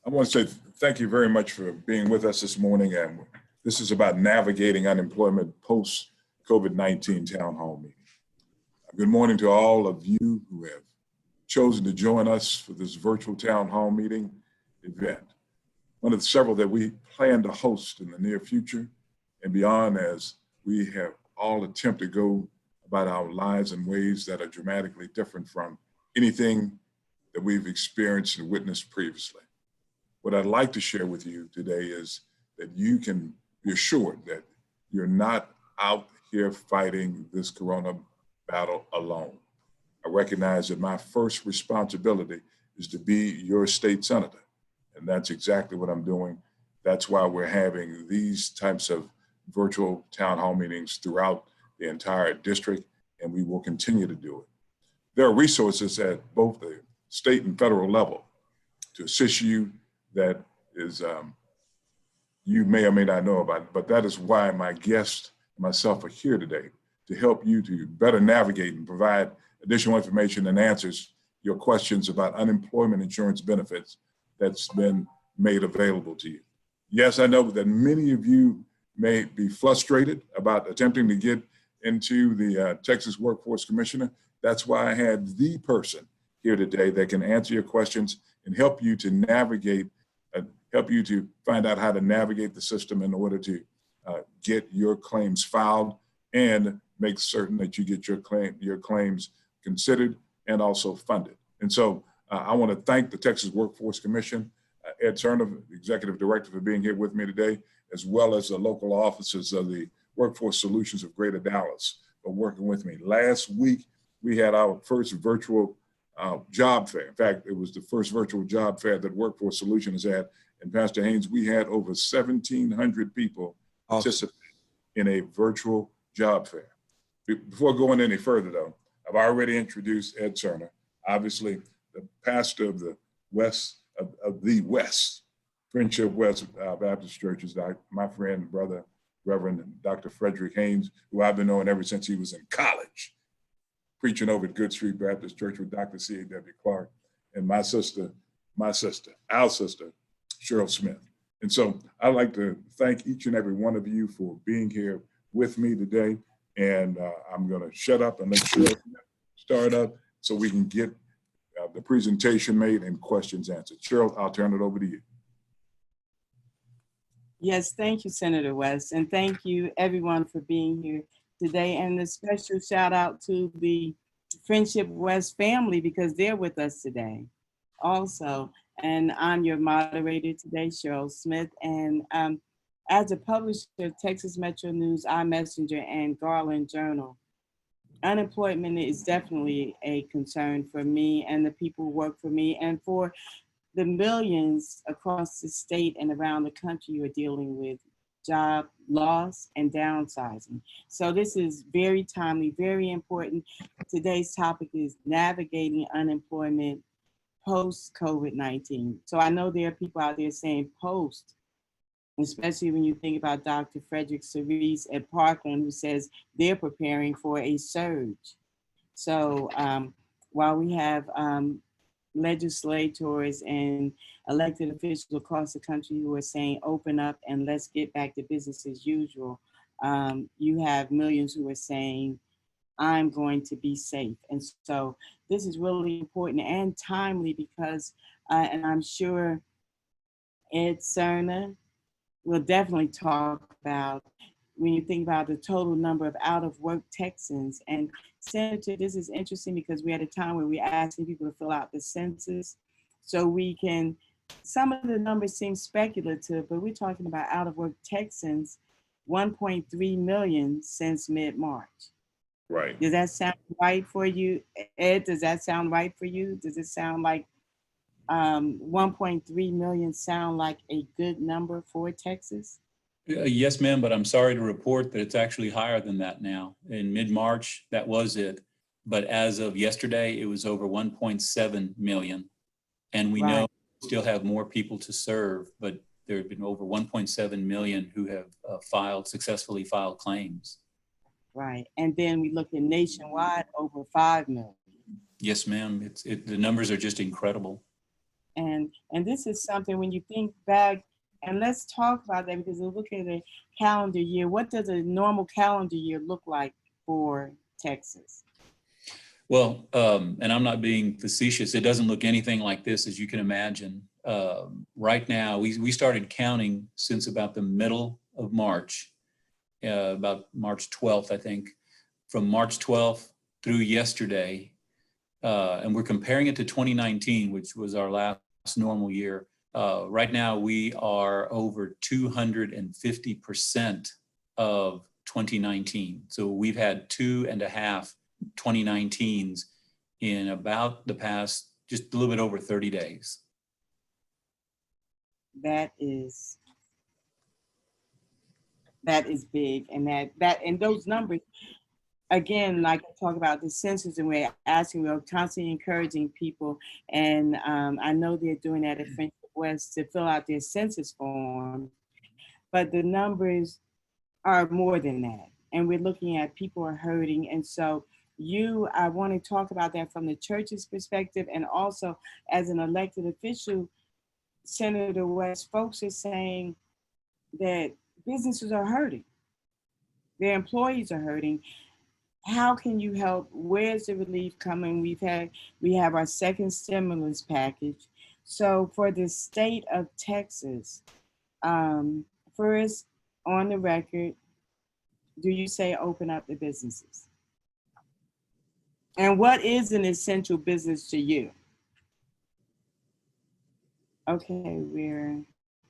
I want to say thank you very much for being with us this morning. And this is about navigating unemployment post-COVID-19 town hall meeting. Good morning to all of you who have chosen to join us for this virtual town hall meeting event. One of the several that we plan to host in the near future and beyond, as we have all attempt to go about our lives in ways that are dramatically different from anything that we've experienced and witnessed previously. What I'd like to share with you today is that you can be assured that you're not out here fighting this corona battle alone. I recognize that my first responsibility is to be your state senator, and that's exactly what I'm doing. That's why we're having these types of virtual town hall meetings throughout the entire district, and we will continue to do it. There are resources at both the state and federal level to assist you that is you may or may not know about, but that is why my guest and myself are here today, to help you to better navigate and provide additional information and answers your questions about unemployment insurance benefits that's been made available to you. Yes, I know that many of you may be frustrated about attempting to get into the Texas Workforce Commissioner. That's why I had the person here today that can answer your questions and help you to navigate, help you to find out how to navigate the system in order to get your claims filed and make certain that you get your claims considered and also funded. And so I want to thank the Texas Workforce Commission, Ed Serna, Executive Director, for being here with me today, as well as the local offices of the Workforce Solutions of Greater Dallas for working with me. Last week, we had our first virtual job fair. In fact, it was the first virtual job fair that Workforce Solutions has had. And Pastor Haynes, we had over 1,700 people participate in a virtual job fair. Before going any further though, I've already introduced Ed Serna, obviously the pastor of the West, of the West, Friendship West Baptist Church, is my friend and brother, Reverend Dr. Frederick Haynes, who I've been knowing ever since he was in college, preaching over at Good Street Baptist Church with Dr. C.A.W. Clark, and our sister, Cheryl Smith. And so I'd like to thank each and every one of you for being here with me today. And I'm gonna shut up and let Cheryl start up so we can get the presentation made and questions answered. Cheryl, I'll turn it over to you. Yes, thank you, Senator West, and thank you everyone for being here today. And a special shout out to the Friendship West family, because they're with us today also. And I'm your moderator today, Cheryl Smith. And as a publisher of Texas Metro News, iMessenger, and Garland Journal, unemployment is definitely a concern for me and the people who work for me, and for the millions across the state and around the country who are dealing with job loss and downsizing. So this is very timely, very important. Today's topic is navigating unemployment post-COVID-19. So I know there are people out there saying post, especially when you think about Dr. Frederick Haynes at Parkland, who says they're preparing for a surge. So while we have legislators and elected officials across the country who are saying open up and let's get back to business as usual, you have millions who are saying I'm going to be safe. And so this is really important and timely because, and I'm sure Ed Serna will definitely talk about, when you think about the total number of out-of-work Texans. And Senator, this is interesting because we're at a time where we're asking people to fill out the census so we can, some of the numbers seem speculative, but we're talking about out-of-work Texans, 1.3 million since mid-March. Right. Does that sound right for you, Ed? Does that sound right for you? Does it sound like 1.3 million sound like a good number for Texas? Yes, ma'am, but I'm sorry to report that it's actually higher than that now. In mid-March, that was it. But as of yesterday, it was over 1.7 million. And we know we still have more people to serve, but there have been over 1.7 million who have successfully filed claims. Right, and then we look at nationwide, over 5 million. Yes, ma'am, the numbers are just incredible. And this is something when you think back, and let's talk about that because we're looking at a calendar year. What does a normal calendar year look like for Texas? Well, and I'm not being facetious, it doesn't look anything like this, as you can imagine. Right now, we started counting since about the middle of March, about March 12th, I think. From March 12th through yesterday, and we're comparing it to 2019, which was our last normal year. Right now, we are over 250% of 2019. So we've had 2.5 2019s in about the past, just a little bit over 30 days. That is big, and and those numbers, again, like I talk about the census, and we're constantly encouraging people, and I know they're doing that at Friendship West to fill out their census form, but the numbers are more than that, and we're looking at people are hurting, and so I want to talk about that from the church's perspective, and also as an elected official, Senator West, folks are saying that businesses are hurting, their employees are hurting. How can you help? Where's the relief coming? We have our second stimulus package. So for the state of Texas, first on the record, do you say open up the businesses? And what is an essential business to you? Okay,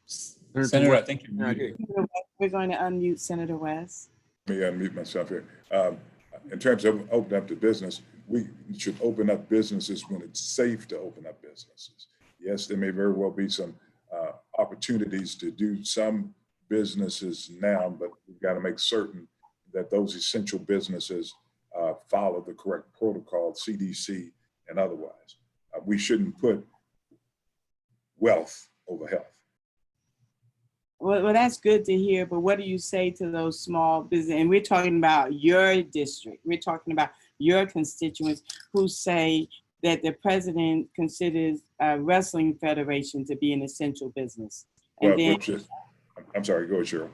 Senator, I think you're muted. we're going to unmute Senator West. Let me unmute myself here. In terms of opening up the business, we should open up businesses when it's safe to open up businesses. Yes, there may very well be some opportunities to do some businesses now, but we've got to make certain that those essential businesses follow the correct protocol, CDC and otherwise. We shouldn't put wealth over health. Well, that's good to hear, but what do you say to those small business? And we're talking about your district. We're talking about your constituents who say that the president considers wrestling federation to be an essential business. And well, I'm sorry, go ahead, Cheryl.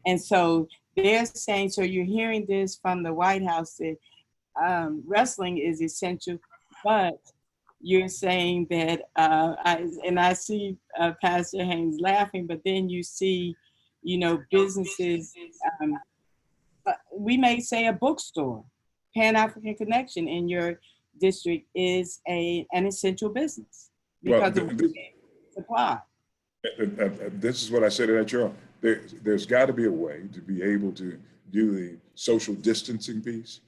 And so they're saying, so you're hearing this from the White House that wrestling is essential, but you're saying that, I see Pastor Haynes laughing, but then you see, businesses, we may say a bookstore, Pan-African Connection in your district is an essential business because of supply. This is what I said to that, Cheryl. There's got to be a way to be able to do the social distancing piece.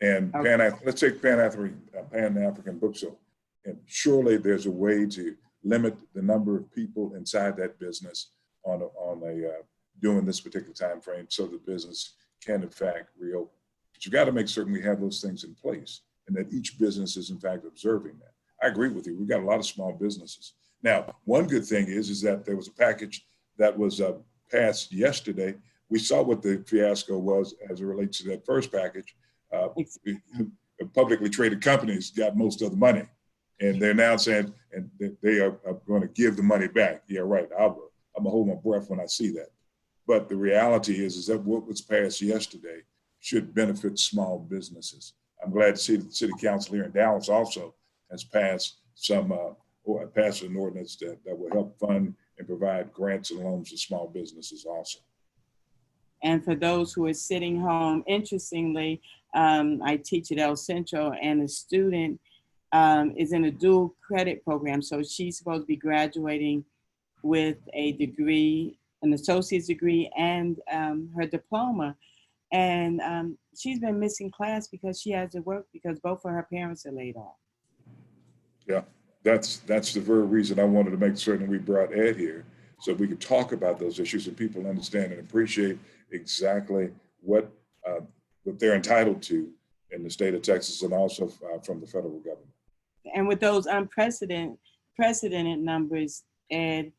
And okay. Let's take Pan-African bookstore. And surely there's a way to limit the number of people inside that business during this particular time frame so the business can in fact reopen. But you've got to make certain we have those things in place and that each business is in fact observing that. I agree with you. We've got a lot of small businesses. Now, one good thing is that there was a package that was passed yesterday. We saw what the fiasco was as it relates to that first package. Publicly traded companies got most of the money. And they're now saying and they are going to give the money back. Yeah, right. I'm gonna hold my breath when I see that. But the reality is that what was passed yesterday should benefit small businesses. I'm glad to see that the City Council here in Dallas also has passed an ordinance that will help fund and provide grants and loans to small businesses also. And for those who are sitting home, interestingly, I teach at El Centro, and a student is in a dual credit program. So she's supposed to be graduating with a degree, an associate's degree, and her diploma. And she's been missing class because she has to work because both of her parents are laid off. Yeah, that's the very reason I wanted to make certain we brought Ed here so we could talk about those issues and people understand and appreciate exactly what they're entitled to in the state of Texas and also from the federal government. And with those unprecedented numbers, Ed,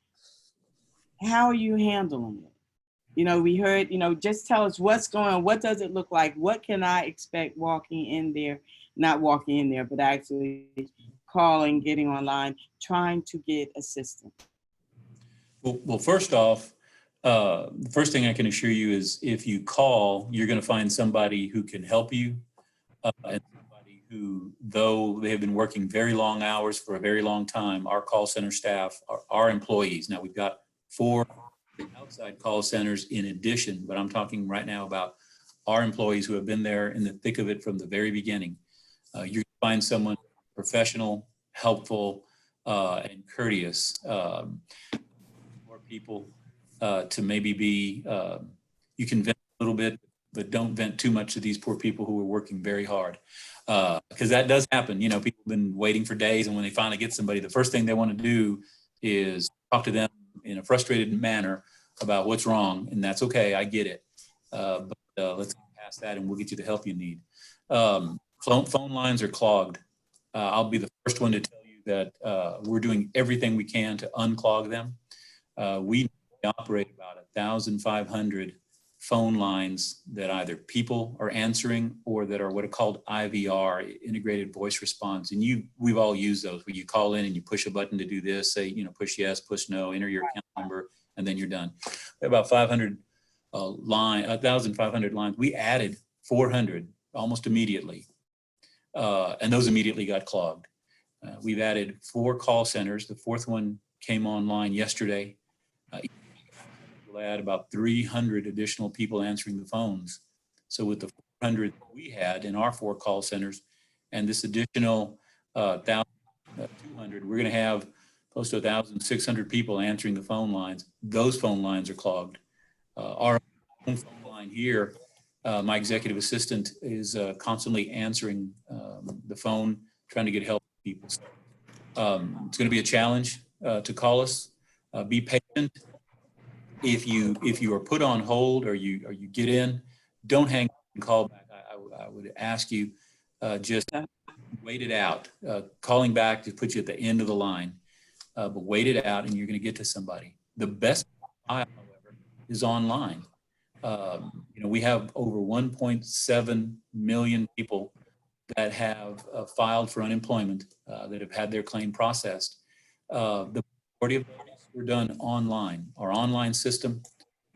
how are you handling it? We heard, just tell us what's going on. What does it look like? What can I expect walking in there, not walking in there, but actually calling, getting online, trying to get assistance? Well, first off, the first thing I can assure you is if you call, you're going to find somebody who can help you, and somebody who, though they have been working very long hours for a very long time, our call center staff, our employees. Now, we've got 4 outside call centers in addition, but I'm talking right now about our employees who have been there in the thick of it from the very beginning. You're going to find someone professional, helpful, and courteous. More people to maybe be, you can vent a little bit, but don't vent too much to these poor people who are working very hard. Because that does happen. You know, people have been waiting for days, and when they finally get somebody, the first thing they want to do is talk to them in a frustrated manner about what's wrong, and that's okay, I get it. But let's get past that and we'll get you the help you need. Phone lines are clogged. I'll be the first one to tell you that we're doing everything we can to unclog them. We operate about 1,500 phone lines that either people are answering or that are what are called IVR, integrated voice response. And we've all used those where you call in and you push a button to do this, say, you know, push yes, push no, enter your account number, and then you're done. About 1,500 lines. We added 400 almost immediately. And those immediately got clogged. We've added 4 call centers. The 4th one came online yesterday. We'll add about 300 additional people answering the phones. So with the 400 we had in our 4 call centers and this additional 1,200, we're going to have close to 1,600 people answering the phone lines. Those phone lines are clogged. Our own phone line here, my executive assistant is constantly answering the phone, trying to get help from people. So, it's going to be a challenge to call us. Be patient. If you are put on hold or you get in, don't hang up and call back. I would ask you just wait it out. Calling back to put you at the end of the line, but wait it out and you're going to get to somebody. The best, however, is online. You know, we have over 1.7 million people that have filed for unemployment that have had their claim processed. The majority of those were done online. Our online system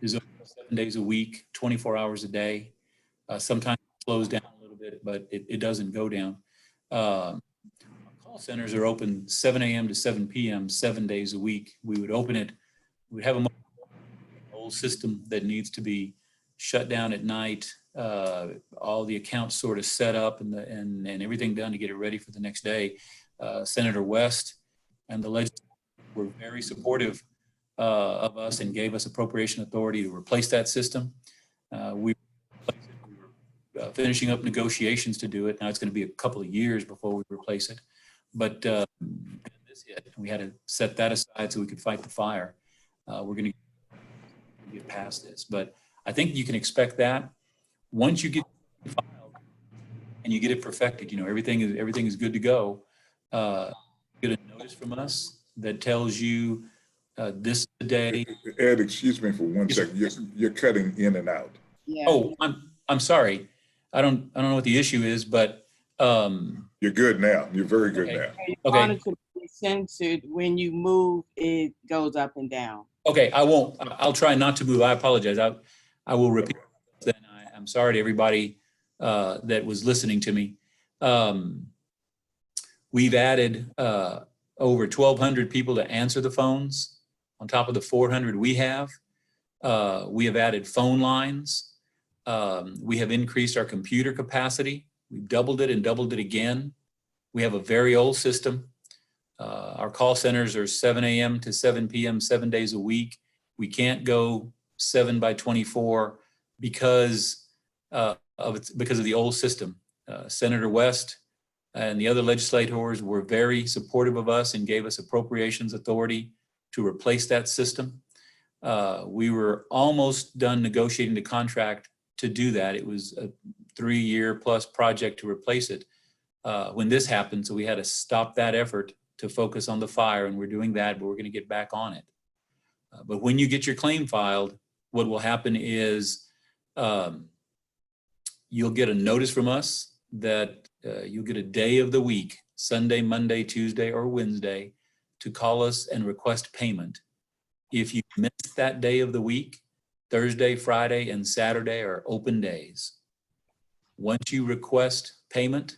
is open 7 days a week, 24 hours a day. Sometimes it slows down a little bit, but it doesn't go down. Our call centers are open 7 a.m. to 7 p.m. 7 days a week. We would open it. We'd have a whole system that needs to be shut down at night. All the accounts sort of set up and everything done to get it ready for the next day. Senator West and the legislature were very supportive of us and gave us appropriation authority to replace that system. We were finishing up negotiations to do it. Now it's going to be a couple of years before we replace it. But this hit, we had to set that aside so we could fight the fire. We're going to get past this. But I think you can expect that once you get it filed and you get it perfected, you know, everything is good to go. You get a notice from us that tells you this is the day. Ed, excuse me for 1 second. You're cutting in and out. Yeah. Oh, I'm sorry. I don't know what the issue is, but You're good now. You're very good okay. now. You Okay. want it to be censored. When you move, it goes up and down. Okay, I won't. I'll try not to move. I apologize. I will repeat. Then I'm sorry to everybody that was listening to me. We've added over 1,200 people to answer the phones on top of the 400 we have. We have added phone lines. We have increased our computer capacity. We've doubled it and doubled it again. We have a very old system. Our call centers are 7 a.m. to 7 p.m. 7 days a week. We can't go 7 by 24 because of the old system. Senator West and the other legislators were very supportive of us and gave us appropriations authority to replace that system. We were almost done negotiating the contract to do that. It was a 3-year plus project to replace it when this happened. So we had to stop that effort to focus on the fire, and we're doing that, but we're going to get back on it. But when you get your claim filed, what will happen is you'll get a notice from us that you'll get a day of the week Sunday, Monday, Tuesday, or Wednesday, to call us and request payment. If you miss that day of the week, Thursday, Friday, and Saturday are open days. Once you request payment,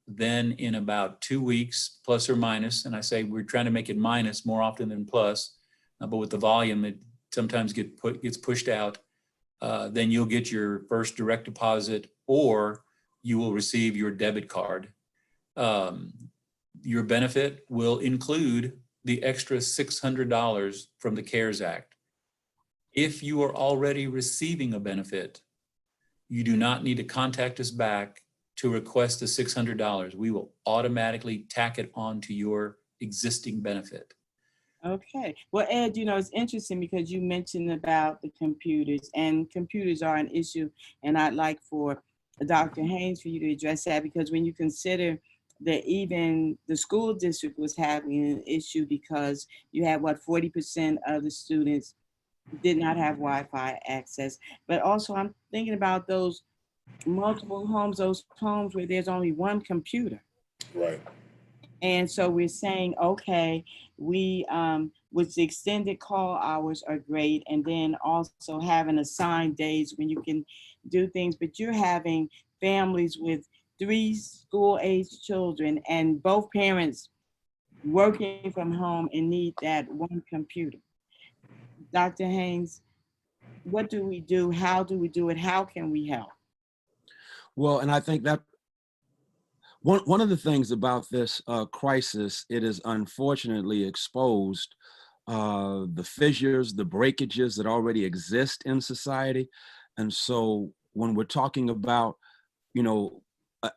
then in about 2 weeks, plus or minus, and I say we're trying to make it minus more often than plus, but with the volume, it sometimes gets pushed out, then you'll get your first direct deposit, or you will receive your debit card. Your benefit will include the extra $600 from the CARES Act. If you are already receiving a benefit, you do not need to contact us back to request the $600. We will automatically tack it onto your existing benefit. Okay. Well, Ed, you know, it's interesting because you mentioned about the computers, and computers are an issue. And I'd like for Dr. Haynes for you to address that, because when you consider that even the school district was having an issue because you had 40% of the students did not have Wi-Fi access. But also I'm thinking about those multiple homes, those homes where there's only one computer. Right. And so we're saying, okay, we, with the extended call hours are great. And then also having assigned days when you can do things, but you're having families with 3 school-age children and both parents working from home and need that one computer. Dr. Haynes, what do we do? How do we do it? How can we help? Well, and I think that one of the things about this crisis, it has unfortunately exposed the fissures, the breakages that already exist in society. And so when we're talking about, you know,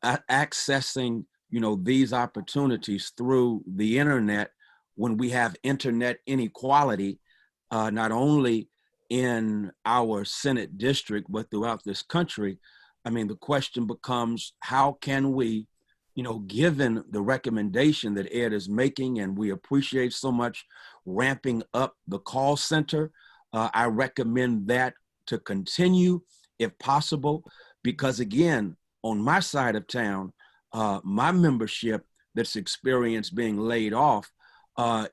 accessing, you know, these opportunities through the internet, when we have internet inequality, not only in our Senate district, but throughout this country, I mean, the question becomes, how can we, you know, given the recommendation that Ed is making, and we appreciate so much ramping up the call center, I recommend that to continue if possible, because again, on my side of town, my membership that's experienced being laid off,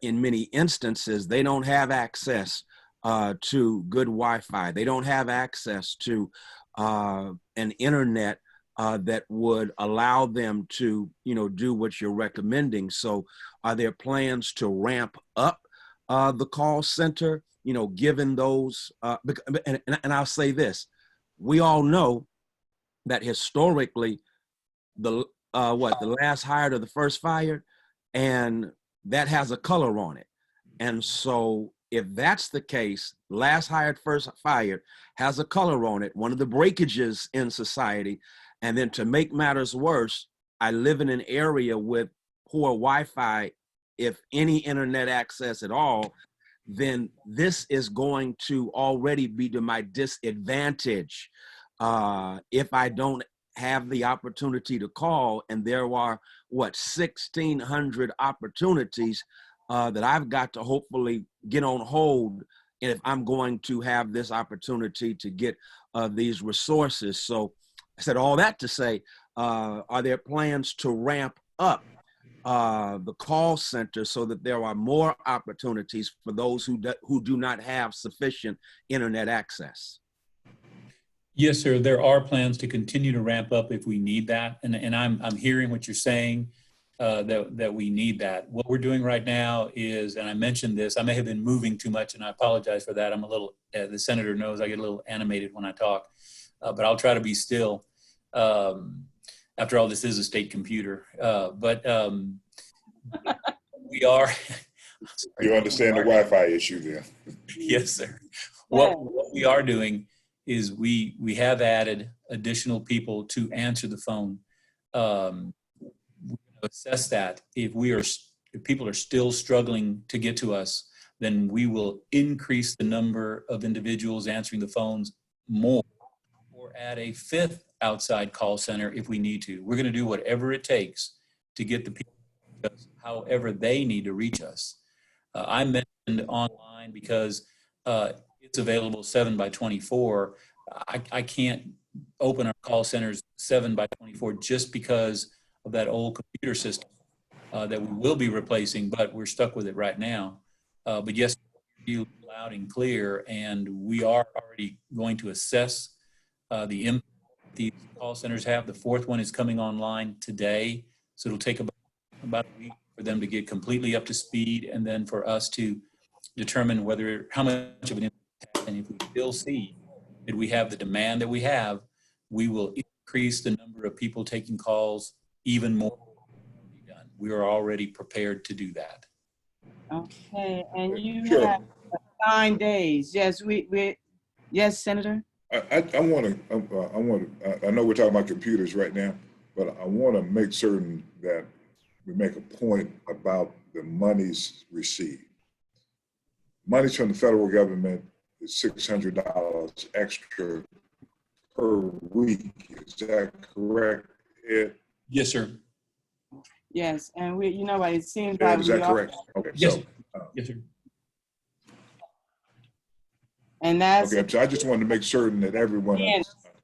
in many instances, they don't have access to good Wi-Fi. They don't have access to an internet that would allow them to, you know, do what you're recommending. So are there plans to ramp up the call center, you know, given those, and I'll say this, we all know that historically, the last hired or the first fired, and that has a color on it. And so if that's the case, last hired, first fired has a color on it, one of the breakages in society. And then to make matters worse, I live in an area with poor Wi-Fi, if any internet access at all, then this is going to already be to my disadvantage if I don't have the opportunity to call. And there are, 1,600 opportunities that I've got to hopefully get on hold if I'm going to have this opportunity to get these resources. So I said all that to say, are there plans to ramp up the call center so that there are more opportunities for those who do not have sufficient internet access? Yes, sir. There are plans to continue to ramp up if we need that. And I'm hearing what you're saying, that we need that. What we're doing right now is, and I mentioned this, I may have been moving too much and I apologize for that. I'm a little, the senator knows I get a little animated when I talk, but I'll try to be still. After all, this is a state computer. We are. You understand the Wi-Fi issue there. Yes, sir. What we are doing is we have added additional people to answer the phone. We assess that if people are still struggling to get to us, then we will increase the number of individuals answering the phones more, or add a 5th outside call center if we need to. We're going to do whatever it takes to get the people however they need to reach us. I mentioned online because it's available 7/24. I can't open our call centers 7/24 just because of that old computer system. that we will be replacing, but we're stuck with it right now. But yes, you loud and clear, and we are already going to assess the impact these call centers have. The fourth one is coming online today, so it'll take about a week for them to get completely up to speed, and then for us to determine how much of an impact, and if we still see that we have the demand that we have, we will increase the number of people taking calls even more. We are already prepared to do that. Okay, and you Sure. have 9 days. Yes, yes, Senator. I know we're talking about computers right now, but I want to make certain that we make a point about the monies received. Monies from the federal government is $600 extra per week. Is that correct, Ed? Yes, sir. Yes, and you know what, it seems Ed, like is that correct? Okay, Yes. so. Yes, sir. And that's Okay, so I just wanted to make certain that everyone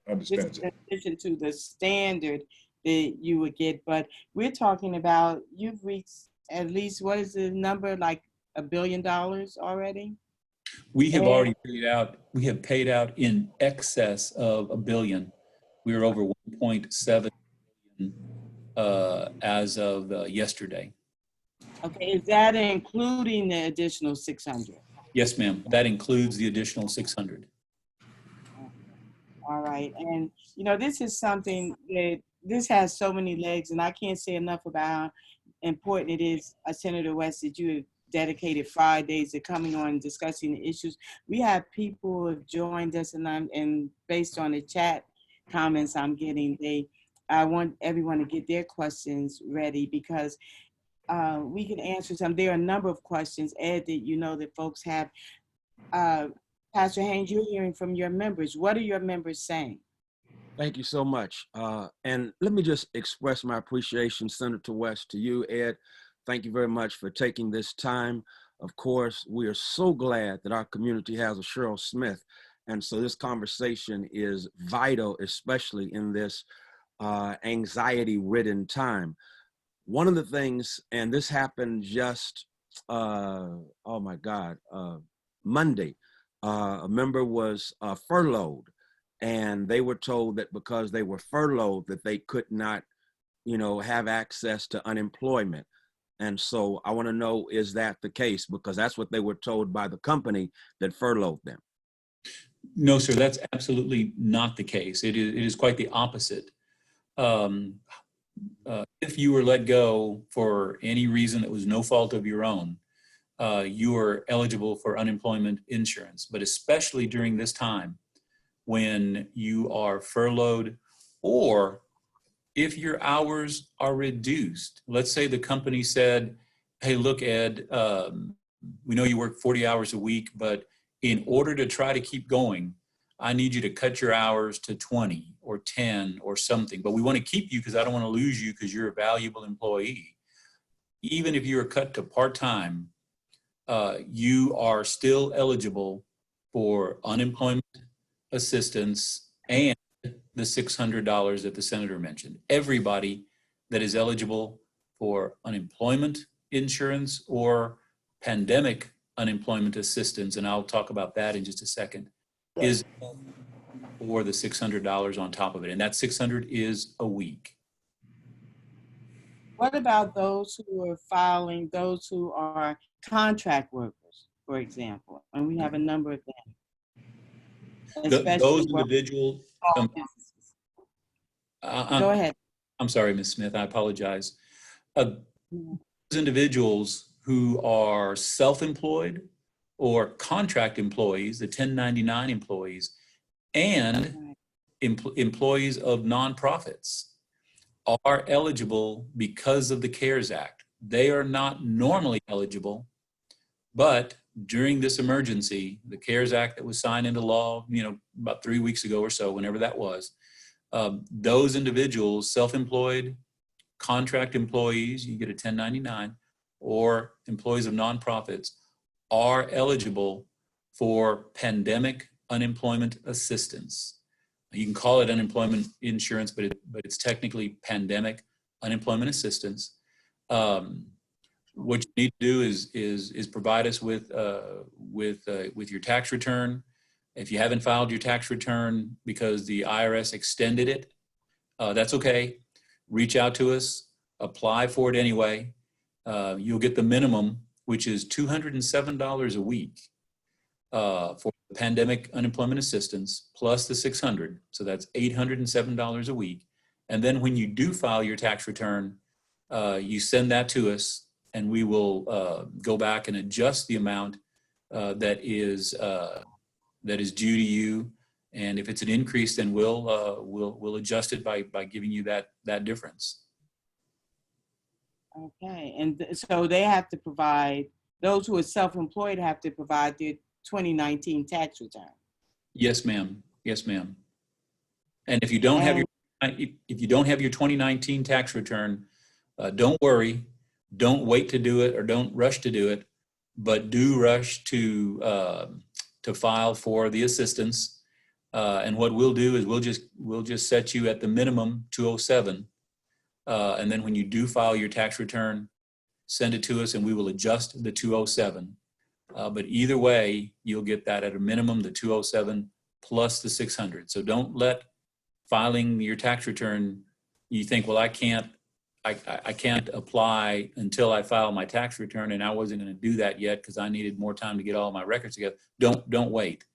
understands in it. addition to the standard that you would get, but we're talking about, you've reached at least, what is the number, like $1 billion already? We have already paid out. We have paid out in excess of $1 billion. We are over 1.7 as of yesterday. Okay, is that including the additional 600? Yes, ma'am. That includes the additional 600. All right, and you know, this is something that this has so many legs, and I can't say enough about how important it is, Senator West, that you have dedicated 5 days to coming on and discussing the issues. We have people who have joined us, and based on the chat comments I'm getting, I want everyone to get their questions ready, because we can answer some. There are a number of questions, Ed, that you know that folks have. Pastor Haynes, you're hearing from your members. What are your members saying? Thank you so much. And let me just express my appreciation, Senator West, to you, Ed. Thank you very much for taking this time. Of course, we are so glad that our community has a Cheryl Smith. And so this conversation is vital, especially in this anxiety-ridden time. One of the things, and this happened just, oh my God, Monday, a member was furloughed, and they were told that because they were furloughed that they could not, have access to unemployment. And so I want to know, is that the case? Because that's what they were told by the company that furloughed them. No, sir, that's absolutely not the case. It is quite the opposite. If you were let go for any reason that was no fault of your own, you are eligible for unemployment insurance. But especially during this time when you are furloughed, or if your hours are reduced. Let's say the company said, hey, look, Ed, we know you work 40 hours a week, but in order to try to keep going, I need you to cut your hours to 20 or 10 or something, but we want to keep you because I don't want to lose you because you're a valuable employee. Even if you are cut to part-time, you are still eligible for unemployment assistance and the $600 that the senator mentioned. Everybody that is eligible for unemployment insurance or pandemic unemployment assistance, and I'll talk about that in just a second, is for the $600 on top of it. And that $600 is a week. What about those who are filing, those who are contract workers, for example? And we have a number of them. Those individuals. Go ahead. I'm sorry, Ms. Smith, I apologize. Those individuals who are self-employed or contract employees, the 1099 employees, and employees of nonprofits are eligible because of the CARES Act. They are not normally eligible, but during this emergency, the CARES Act that was signed into law, about 3 weeks ago or so, whenever that was, those individuals, self-employed, contract employees, you get a 1099, or employees of nonprofits, are eligible for pandemic unemployment assistance. You can call it unemployment insurance, but it's technically pandemic unemployment assistance. What you need to do is provide us with your tax return. If you haven't filed your tax return because the IRS extended it, that's okay. Reach out to us, apply for it anyway. You'll get the minimum, which is $207 a week for pandemic unemployment assistance, plus the $600. So that's $807 a week. And then when you do file your tax return, you send that to us, and we will go back and adjust the amount that is due to you. And if it's an increase, then we'll adjust it by giving you that difference. Okay, and so they have to provide, those who are self-employed have to provide their 2019 tax return. Yes, ma'am. Yes, ma'am. And if you don't have your 2019 tax return, don't worry. Don't wait to do it, or don't rush to do it, but do rush to file for the assistance. And what we'll do is we'll just set you at the minimum 207. And then when you do file your tax return, send it to us and we will adjust the 207. But either way, you'll get that at a minimum, the 207 plus the 600. So don't let filing your tax return, you think, well, I can't apply until I file my tax return, and I wasn't going to do that yet because I needed more time to get all my records together. Don't wait.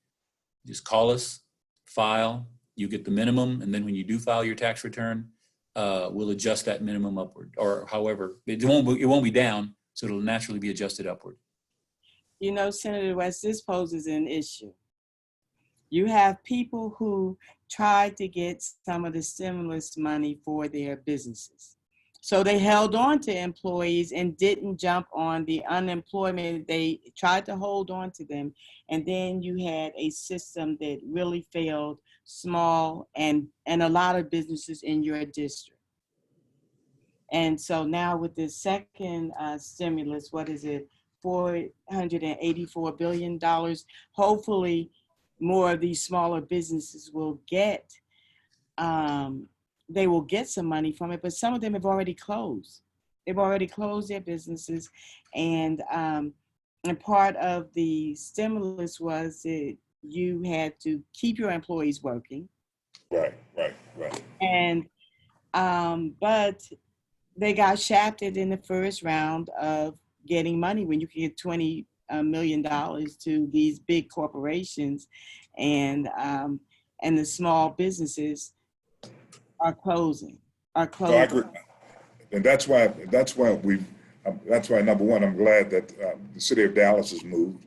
Just call us, file, you get the minimum, and then when you do file your tax return, we'll adjust that minimum upward, or however, it won't be down, so it'll naturally be adjusted upward. You know, Senator West, this poses an issue. You have people who tried to get some of the stimulus money for their businesses. So they held on to employees and didn't jump on the unemployment. They tried to hold on to them. And then you had a system that really failed small and a lot of businesses in your district. And so now with the second stimulus, what is it? $484 billion. Hopefully more of these smaller businesses will get they will get some money from it, but some of them have already closed. They've already closed their businesses, and part of the stimulus was that you had to keep your employees working. Right. And but they got shafted in the first round of getting money when you can get $20 million to these big corporations, and the small businesses are closing. So I agree. And that's why number one, I'm glad that the city of Dallas has moved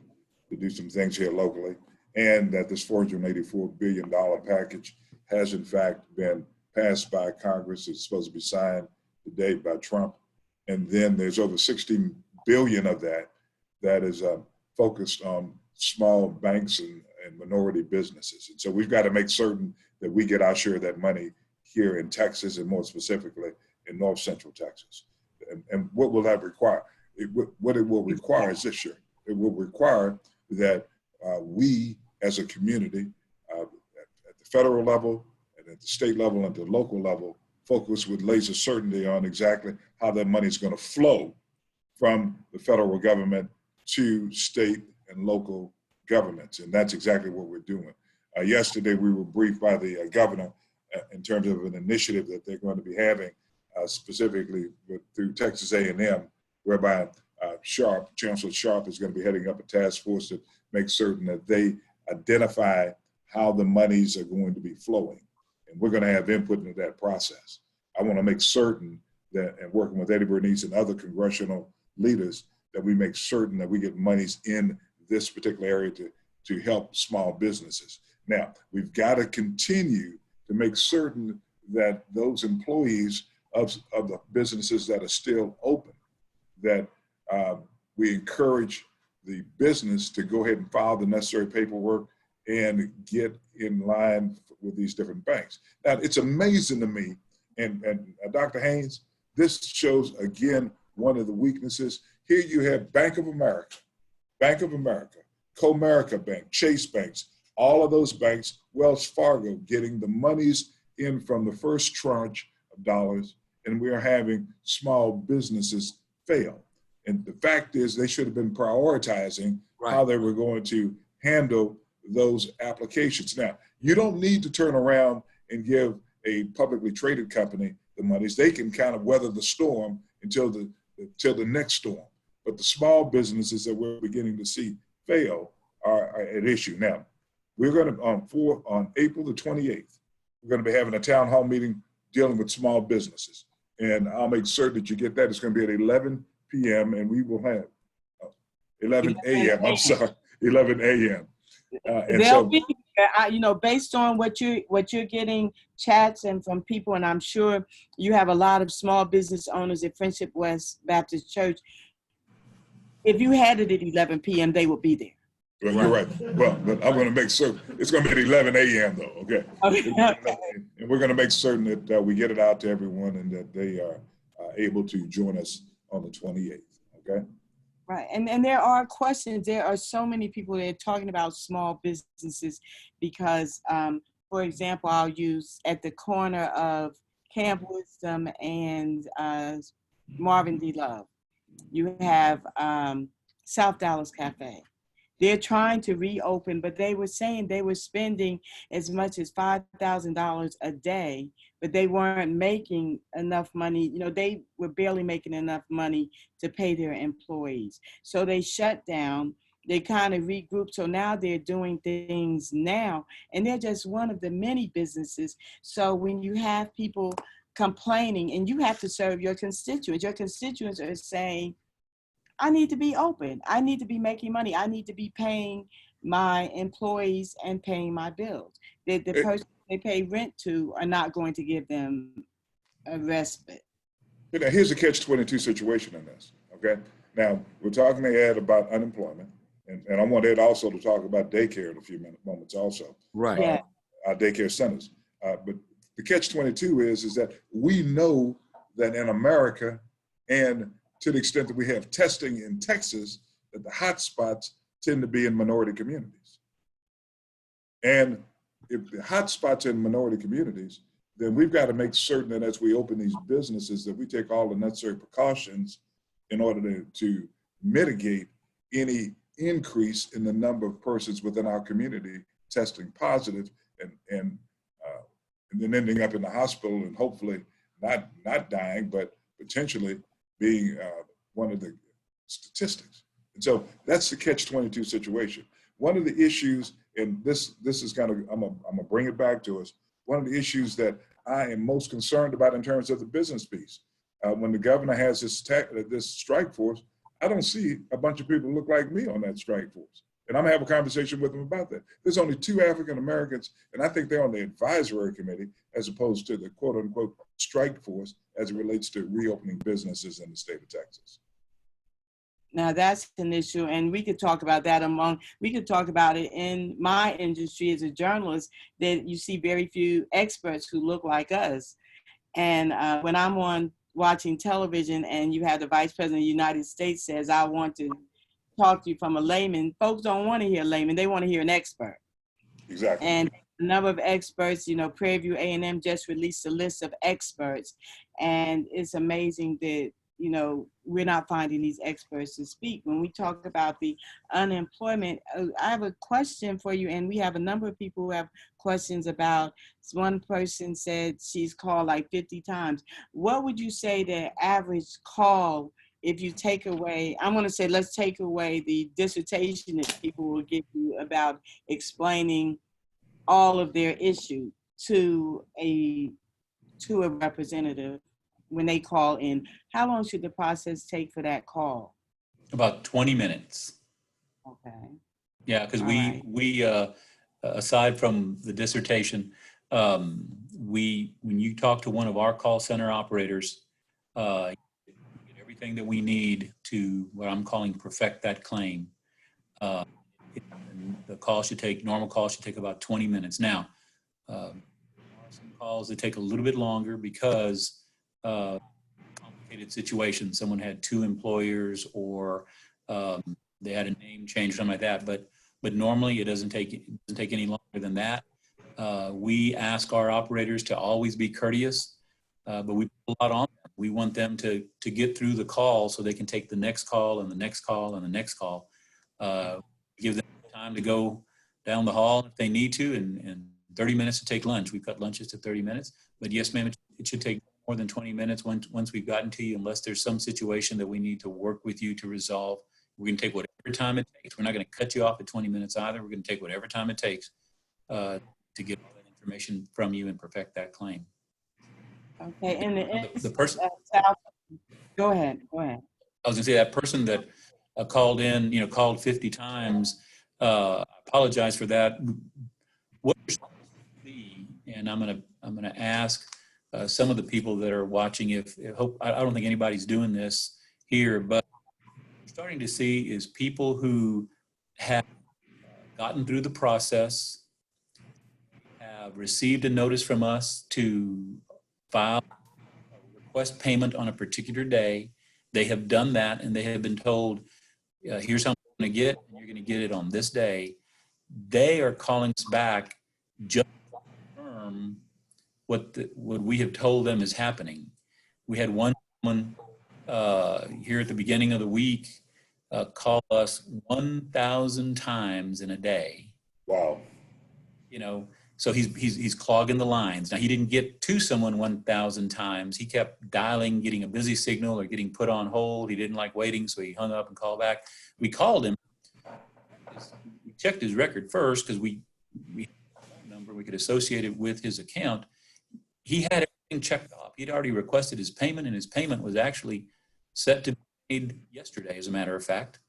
to do some things here locally, and that this $484 billion package has in fact been passed by Congress. It's supposed to be signed today by Trump. And then there's over 16 billion of that is focused on small banks and minority businesses. And so we've got to make certain that we get our share of that money here in Texas, and more specifically in North Central Texas. And what will that require? What it will require is this year. It will require that we as a community at the federal level and at the state level and the local level focus with laser certainty on exactly how that money is going to flow from the federal government to state and local governments. And that's exactly what we're doing. Yesterday, we were briefed by the governor in terms of an initiative that they're going to be having specifically through Texas A&M, whereby Chancellor Sharp is going to be heading up a task force to make certain that they identify how the monies are going to be flowing. And we're going to have input into that process. I want to make certain that, and working with Eddie Bernice and other congressional leaders, that we make certain that we get monies in this particular area to help small businesses. Now, we've got to continue to make certain that those employees of the businesses that are still open, that we encourage the business to go ahead and file the necessary paperwork and get in line with these different banks. Now, it's amazing to me, and Dr. Haynes, this shows, again, one of the weaknesses. Here you have Bank of America, Comerica Bank, Chase Banks, all of those banks, Wells Fargo, getting the monies in from the first tranche of dollars, and we are having small businesses fail. And the fact is they should have been prioritizing how they were going to handle those applications. Now, you don't need to turn around and give a publicly traded company the monies. They can kind of weather the storm until the next storm. But the small businesses that we're beginning to see fail are at issue. Now, we're going to, on April the 28th, we're going to be having a town hall meeting dealing with small businesses. And I'll make certain that you get that. It's going to be at 11 p.m. and we will have 11 a.m. I'm sorry, 11 a.m. And They'll so, be, you know, based on what you're getting chats and from people, and I'm sure you have a lot of small business owners at Friendship West Baptist Church. If you had it at 11 p.m., they would be there. well, you're right. Well, but I'm going to make certain it's going to be at 11 a.m. though. Okay. And we're going to make certain that we get it out to everyone and that they are able to join us on the 28th. Okay. Right. And there are questions. There are so many people that are talking about small businesses because, for example, I'll use at the corner of Camp Wisdom and Marvin D. Love. You have South Dallas Cafe. They're trying to reopen, but they were saying they were spending as much as $5,000 a day, but they weren't making enough money. You know, they were barely making enough money to pay their employees. So they shut down. They kind of regrouped. So now they're doing things now, and they're just one of the many businesses. So when you have people complaining, and you have to serve your constituents are saying, I need to be open. I need to be making money. I need to be paying my employees and paying my bills. The person they pay rent to are not going to give them a respite. Now, here's a catch-22 situation in this, okay? Now, we're talking to Ed about unemployment, and I want Ed also to talk about daycare in a few moments also. Right. Yeah. Our daycare centers. But the catch-22 is that we know that in America, and to the extent that we have testing in Texas, that the hot spots tend to be in minority communities. And if the hot spots in minority communities, then we've got to make certain that as we open these businesses, that we take all the necessary precautions in order to mitigate any increase in the number of persons within our community testing positive and then ending up in the hospital and hopefully not dying, but potentially being one of the statistics. And so that's the catch-22 situation. One of the issues, and this is kind of, I'm gonna bring it back to us. One of the issues that I am most concerned about in terms of the business piece, when the governor has this strike force, I don't see a bunch of people who look like me on that strike force. And I'm gonna have a conversation with them about that. There's only 2 African Americans, and I think they're on the advisory committee as opposed to the quote unquote strike force as it relates to reopening businesses in the state of Texas. Now that's an issue, and we could talk about that we could talk about it in my industry as a journalist, that you see very few experts who look like us. And when I'm on watching television and you have the Vice President of the United States says, I want to talk to you from a layman, folks don't want to hear a layman, they want to hear an expert. Exactly. And a number of experts, you know, Prairie View A&M just released a list of experts, and it's amazing that, you know, we're not finding these experts to speak. When we talk about the unemployment, I have a question for you, and we have a number of people who have questions about, one person said she's called like 50 times. What would you say the average call, if you take away, I'm gonna say, let's take away the dissertation that people will give you about explaining all of their issues to a representative when they call in, how long should the process take for that call? About 20 minutes. Okay. Yeah, because All we aside from the dissertation, when you talk to one of our call center operators, you get everything that we need to what I'm calling perfect that claim. The call should take, normal call should take about 20 minutes. Now, there are some calls that take a little bit longer because complicated situation. Someone had 2 employers, or they had a name change, something like that. But normally it doesn't take any longer than that. We ask our operators to always be courteous, but we put a lot on them. We want them to get through the call so they can take the next call and the next call and the next call. Give them time to go down the hall if they need to, and 30 minutes to take lunch. We cut lunches to 30 minutes. But yes, ma'am, it should take more than 20 minutes once we've gotten to you, unless there's some situation that we need to work with you to resolve. We're going to take whatever time it takes. We're not going to cut you off at 20 minutes either. We're going to take whatever time it takes to get all that information from you and perfect that claim. Okay, and The person, go ahead. I was going to say that person that called in, called 50 times. I apologize for that. What and I'm gonna ask some of the people that are watching I don't think anybody's doing this here, but what we're starting to see is people who have gotten through the process, have received a notice from us to file a request payment on a particular day. They have done that, and they have been told, here's how much you're going to get, and you're going to get it on this day. They are calling us back just to confirm what we have told them is happening. We had one woman here at the beginning of the week call us 1,000 times in a day. Wow. So he's clogging the lines. Now, he didn't get to someone 1,000 times. He kept dialing, getting a busy signal or getting put on hold. He didn't like waiting, so he hung up and called back. We called him. We checked his record first because we had a phone number we could associate it with his account. He had everything checked off. He'd already requested his payment, and his payment was actually set to be made yesterday, as a matter of fact.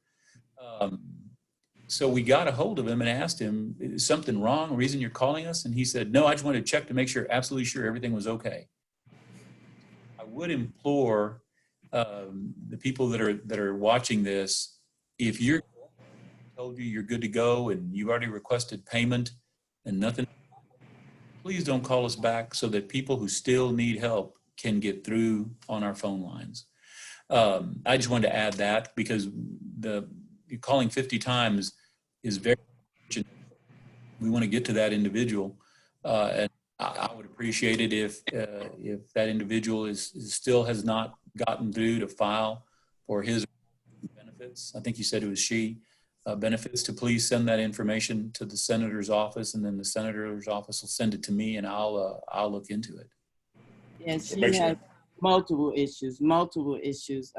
So we got a hold of him and asked him, is something wrong, reason you're calling us? And he said, no, I just wanted to check to make sure, absolutely sure everything was okay. I would implore the people that are watching this, if you're told you're good to go and you've already requested payment and nothing, please don't call us back so that people who still need help can get through on our phone lines. I just wanted to add that because calling 50 times is very urgent. We want to get to that individual, and I would appreciate it if that individual still has not gotten through to file for his benefits. I think you said it was she benefits. To please send that information to the senator's office, and then the senator's office will send it to me, and I'll look into it. Yes, she has multiple issues.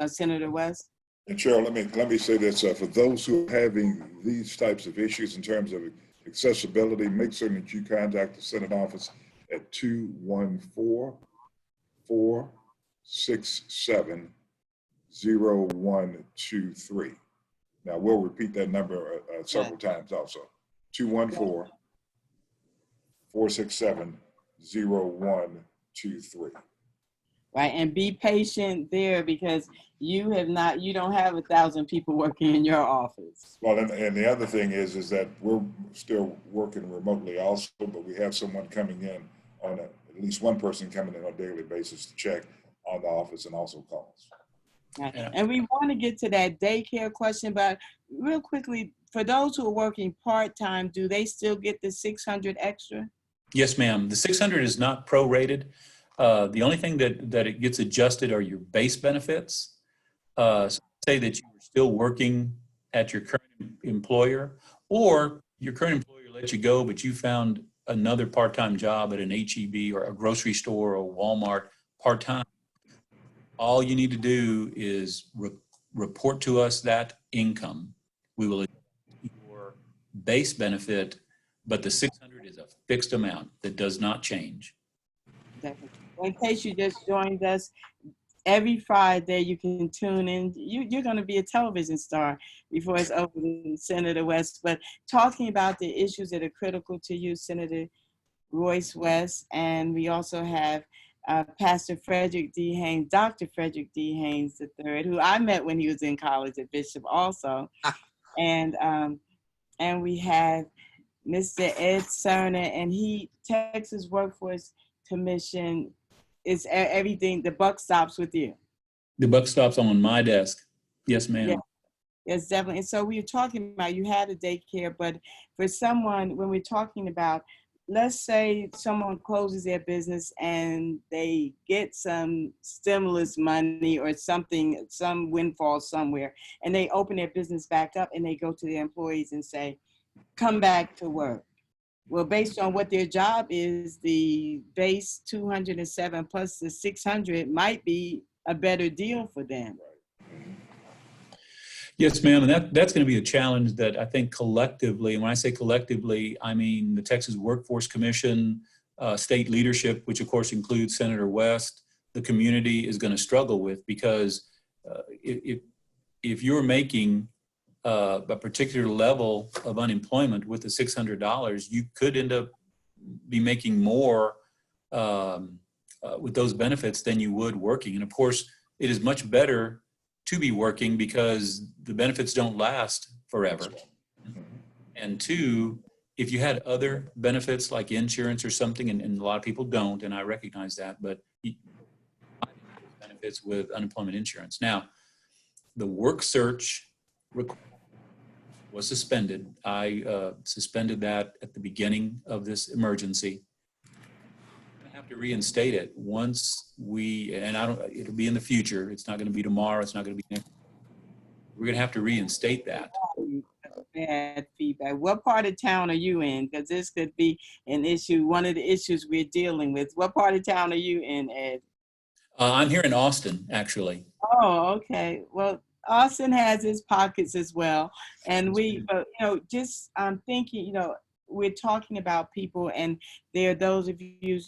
Senator West? And Cheryl, let me say this, for those who are having these types of issues in terms of accessibility, make certain that you contact the Senate office at 214-467-0123. Now, we'll repeat that number several times also. 214-467-0123. Right, and be patient there because you don't have 1,000 people working in your office. Well, and the other thing is that we're still working remotely also, but we have someone coming in at least one person coming in on a daily basis to check on the office and also calls. Right. And we want to get to that daycare question, but real quickly, for those who are working part-time, do they still get the 600 extra? Yes, ma'am. The 600 is not prorated. The only thing that it gets adjusted are your base benefits. So say that you were still working at your current employer, or your current employer let you go, but you found another part-time job at an HEB or a grocery store or Walmart part-time. All you need to do is report to us that income. We will adjust your base benefit, but the 600 is a fixed amount that does not change. Definitely. In case you just joined us, every Friday you can tune in. You're going to be a television star before it's over to Senator West, but talking about the issues that are critical to you, Senator Royce West, and we also have Pastor Frederick D. Haynes, Dr. Frederick D. Haynes III, who I met when he was in college at Bishop also. And we have Mr. Ed Serna, and Texas Workforce Commission is everything. The buck stops with you. The buck stops on my desk. Yes, ma'am. Yeah. Yes, definitely. And so we were talking about, you had a daycare, but for someone, when we're talking about let's say someone closes their business and they get some stimulus money or something, some windfall somewhere, and they open their business back up and they go to their employees and say, come back to work. Well, based on what their job is, the base 207 plus the 600 might be a better deal for them. Yes, ma'am, and that's going to be a challenge that I think collectively, and when I say collectively, I mean the Texas Workforce Commission, state leadership, which of course includes Senator West, the community is going to struggle with, because if you're making a particular level of unemployment with the $600, you could end up be making more with those benefits than you would working. And of course, it is much better to be working because the benefits don't last forever. And two, if you had other benefits like insurance or something, and a lot of people don't, and I recognize that, but benefits with unemployment insurance. Now, the work search was suspended. I suspended that at the beginning of this emergency. Have to reinstate it once it'll be in the future. It's not going to be tomorrow. It's not going to be next. We're going to have to reinstate that. Bad feedback. What part of town are you in? Because this could be an issue, one of the issues we're dealing with. What part of town are you in, Ed? I'm here in Austin, actually. Oh, okay. Well, Austin has its pockets as well. And just thinking, we're talking about people, and there are those of you,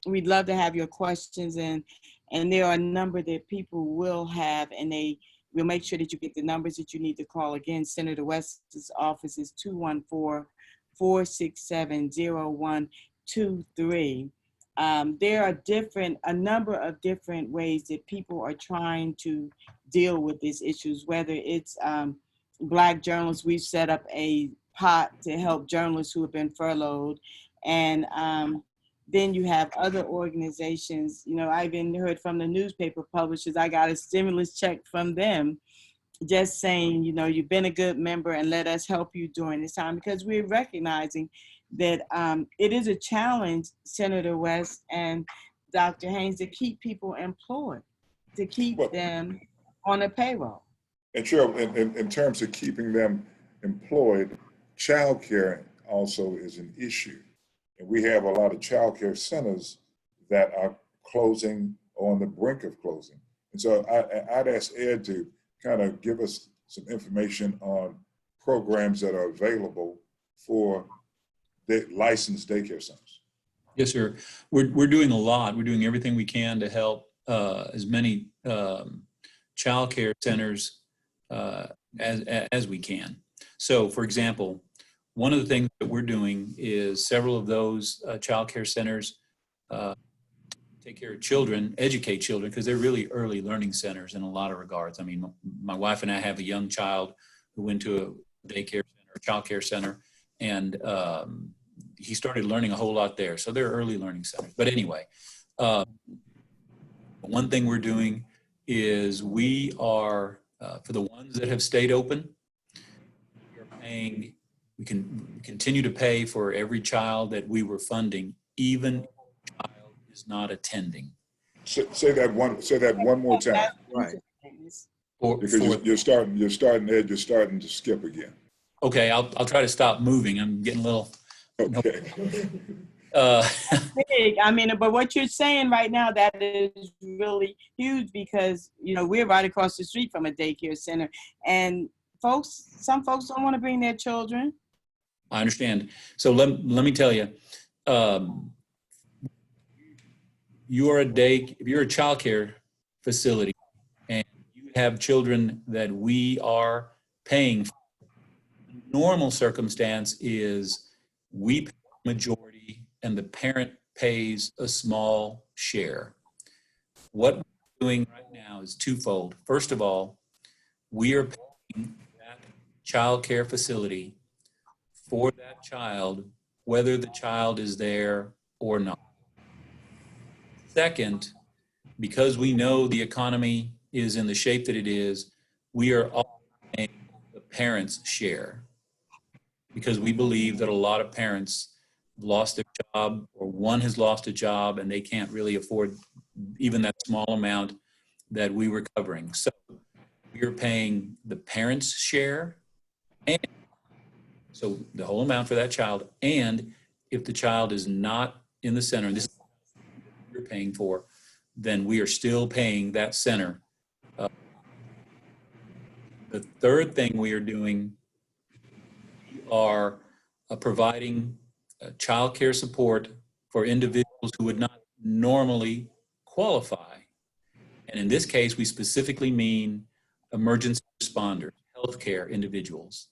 we'd love to have your questions, and there are a number that people will have, and we'll make sure that you get the numbers that you need to call. Again, Senator West's office is 214-467-0123. There are a number of different ways that people are trying to deal with these issues, whether it's Black journalists. We've set up a pot to help journalists who have been furloughed. And then you have other organizations. I even heard from the newspaper publishers, I got a stimulus check from them just saying, you've been a good member and let us help you during this time, because we're recognizing that it is a challenge, Senator West and Dr. Haynes, to keep people employed, to keep them on a payroll. And Cheryl, in terms of keeping them employed, childcare also is an issue. And we have a lot of childcare centers that are closing or on the brink of closing. And so I'd ask Ed to kind of give us some information on programs that are available for licensed daycare centers. Yes, sir. We're doing a lot. We're doing everything we can to help as many childcare centers as we can. So, for example, one of the things that we're doing is several of those childcare centers take care of children, educate children, because they're really early learning centers in a lot of regards. I mean, my wife and I have a young child who went to a daycare center, a childcare center, and he started learning a whole lot there. So they're early learning centers. But anyway, one thing we're doing is we are, for the ones that have stayed open, we can continue to pay for every child that we were funding, even if the child is not attending. Say that one more time. Right. Because you're starting to skip again. Okay, I'll try to stop moving. I'm getting a little. Okay. Big. But what you're saying right now, that is really huge, because we're right across the street from a daycare center, and some folks don't want to bring their children. I understand. So let me tell you, if you're a childcare facility and you have children that we are paying for, normal circumstance is we pay the majority and the parent pays a small share. What we're doing right now is twofold. First of all, we are paying that child care facility for that child, whether the child is there or not. Second, because we know the economy is in the shape that it is, we are all paying the parents' share, because we believe that a lot of parents lost their job, or one has lost a job and they can't really afford even that small amount that we were covering. So we're paying the parents' share, and so the whole amount for that child. And if the child is not in the center, and this is what we're paying for, then we are still paying that center. The third thing we are doing, we are providing child care support for individuals who would not normally qualify. And in this case, we specifically mean emergency responders, healthcare individuals.